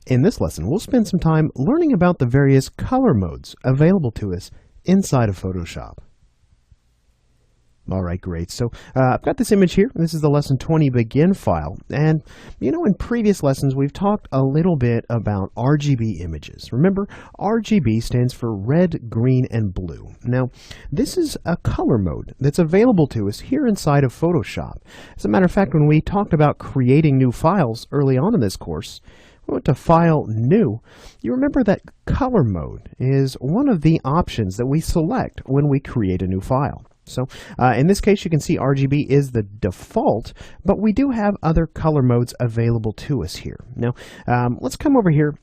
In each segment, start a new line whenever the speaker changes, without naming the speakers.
In this lesson, we'll spend some time learning about the various color modes available to us inside of Photoshop. All right, great. So I've got this image here. This is the Lesson 20 Begin file. And, in previous lessons, we've talked a little bit about RGB images. Remember, RGB stands for red, green, and blue. Now, this is a color mode that's available to us here inside of Photoshop. As a matter of fact, when we talked about creating new files early on in this course, we went to File, New. You remember that color mode is one of the options that we select when we create a new file. So in this case, you can see RGB is the default, but we do have other color modes available to us here. Now, let's come over here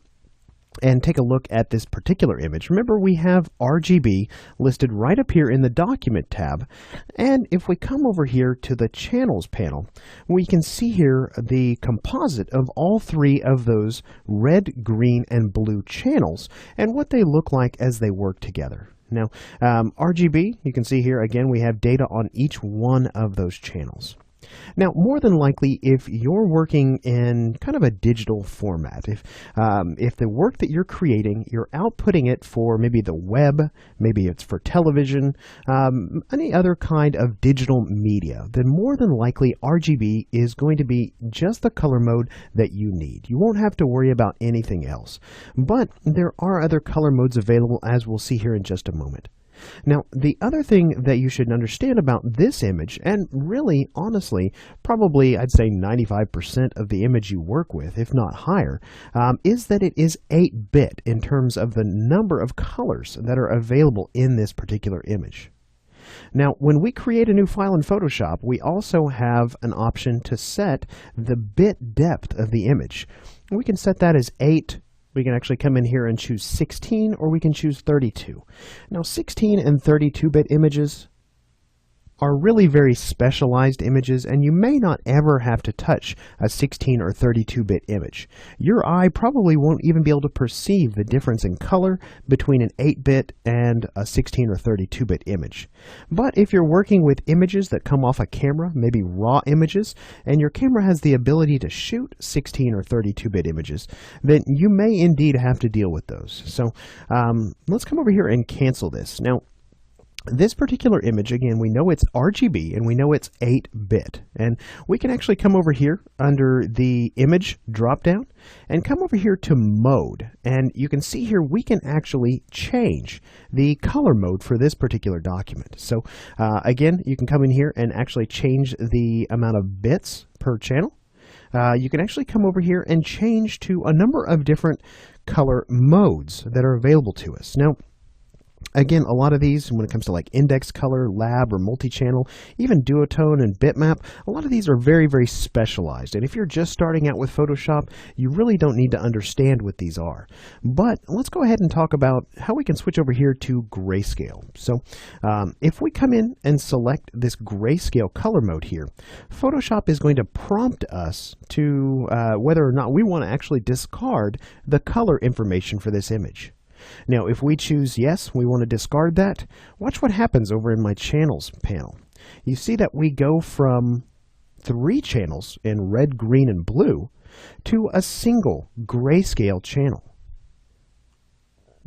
and take a look at this particular image. Remember, we have RGB listed right up here in the Document tab. And if we come over here to the Channels panel, we can see here the composite of all three of those red, green, and blue channels and what they look like as they work together. Now, RGB, you can see here, again, we have data on each one of those channels. Now, more than likely, if you're working in kind of a digital format, if the work that you're creating, you're outputting it for maybe the web, maybe it's for television, any other kind of digital media, then more than likely RGB is going to be just the color mode that you need. You won't have to worry about anything else. But there are other color modes available, as we'll see here in just a moment. Now, the other thing that you should understand about this image, and really, honestly, probably I'd say 95% of the image you work with, if not higher, is that it is 8-bit in terms of the number of colors that are available in this particular image. Now, when we create a new file in Photoshop, we also have an option to set the bit depth of the image. We can set that as 8. We can actually come in here and choose 16, or we can choose 32. Now, 16 and 32-bit images are really very specialized images, and you may not ever have to touch a 16 or 32-bit image. Your eye probably won't even be able to perceive the difference in color between an 8-bit and a 16 or 32-bit image. But if you're working with images that come off a camera, maybe raw images, and your camera has the ability to shoot 16 or 32-bit images, then you may indeed have to deal with those. So let's come over here and cancel this. Now, this particular image, again, we know it's RGB and we know it's 8-bit. And we can actually come over here under the image dropdown and come over here to mode. And you can see here we can actually change the color mode for this particular document. So again, you can come in here and actually change the amount of bits per channel. You can actually come over here and change to a number of different color modes that are available to us. Now, again, a lot of these, when it comes to like index color, lab, or multi-channel, even duotone and bitmap, a lot of these are very, very specialized. And if you're just starting out with Photoshop, you really don't need to understand what these are. But let's go ahead and talk about how we can switch over here to grayscale. So if we come in and select this grayscale color mode here, Photoshop is going to prompt us to whether or not we want to actually discard the color information for this image. Now, if we choose yes, we want to discard that, watch what happens over in my channels panel. You see that we go from 3 channels in red, green, and blue to a single grayscale channel.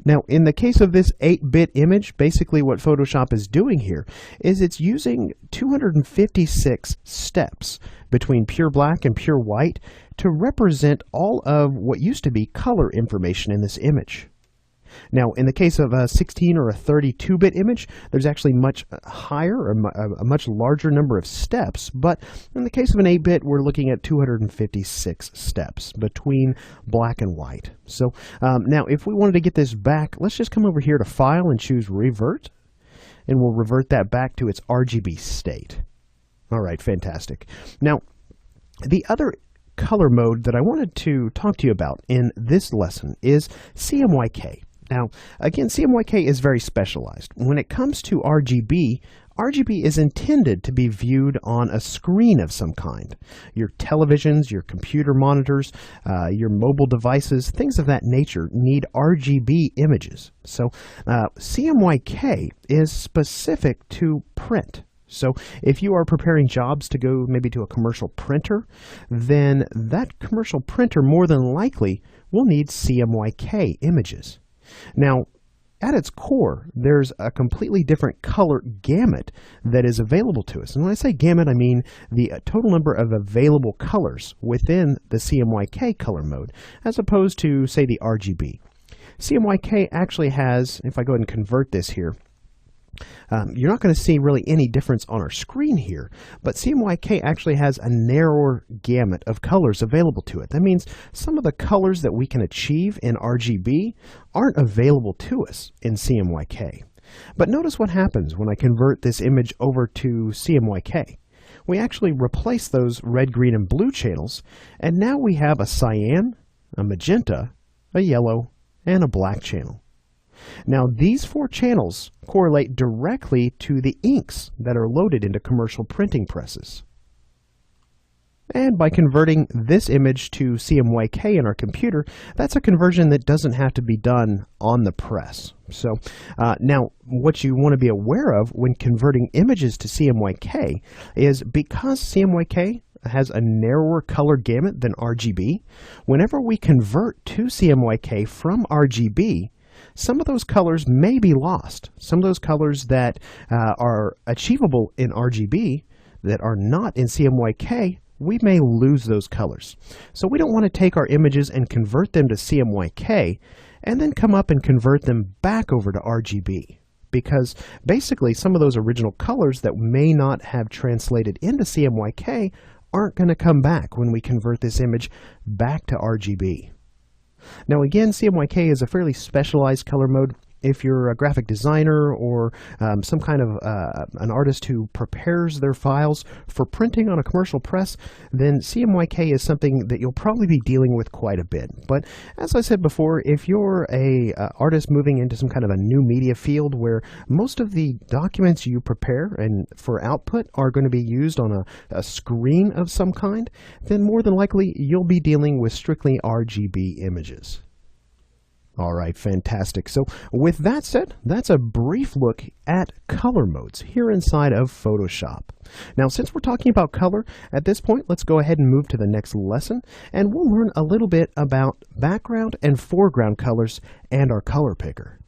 Now, in the case of this 8-bit image, basically what Photoshop is doing here is it's using 256 steps between pure black and pure white to represent all of what used to be color information in this image. Now, in the case of a 16 or a 32-bit image, there's actually much higher, or a much larger number of steps. But in the case of an 8-bit, we're looking at 256 steps between black and white. So now, if we wanted to get this back, let's just come over here to File and choose Revert. And we'll revert that back to its RGB state. All right, fantastic. Now, the other color mode that I wanted to talk to you about in this lesson is CMYK. Now, again, CMYK is very specialized. When it comes to RGB, RGB is intended to be viewed on a screen of some kind. Your televisions, your computer monitors, your mobile devices, things of that nature need RGB images. So CMYK is specific to print. So if you are preparing jobs to go maybe to a commercial printer, then that commercial printer more than likely will need CMYK images. Now, at its core, there's a completely different color gamut that is available to us. And when I say gamut, I mean the total number of available colors within the CMYK color mode, as opposed to, say, the RGB. CMYK actually has, if I go ahead and convert this here, you're not going to see really any difference on our screen here, but CMYK actually has a narrower gamut of colors available to it. That means some of the colors that we can achieve in RGB aren't available to us in CMYK. But notice what happens when I convert this image over to CMYK. We actually replace those red, green, and blue channels, and now we have a cyan, a magenta, a yellow, and a black channel. Now, these four channels correlate directly to the inks that are loaded into commercial printing presses. And by converting this image to CMYK in our computer, that's a conversion that doesn't have to be done on the press. So now what you want to be aware of when converting images to CMYK is because CMYK has a narrower color gamut than RGB, whenever we convert to CMYK from RGB, some of those colors may be lost. Some of those colors that are achievable in RGB that are not in CMYK, we may lose those colors. So we don't want to take our images and convert them to CMYK and then come up and convert them back over to RGB. Because basically some of those original colors that may not have translated into CMYK aren't going to come back when we convert this image back to RGB. Now again, CMYK is a fairly specialized color mode. If you're a graphic designer or some kind of an artist who prepares their files for printing on a commercial press, then CMYK is something that you'll probably be dealing with quite a bit. But as I said before, if you're a artist moving into some kind of a new media field where most of the documents you prepare and for output are going to be used on a screen of some kind, then more than likely you'll be dealing with strictly RGB images. All right, fantastic. So with that said, that's a brief look at color modes here inside of Photoshop. Now, since we're talking about color, at this point, let's go ahead and move to the next lesson, and we'll learn a little bit about background and foreground colors and our color picker.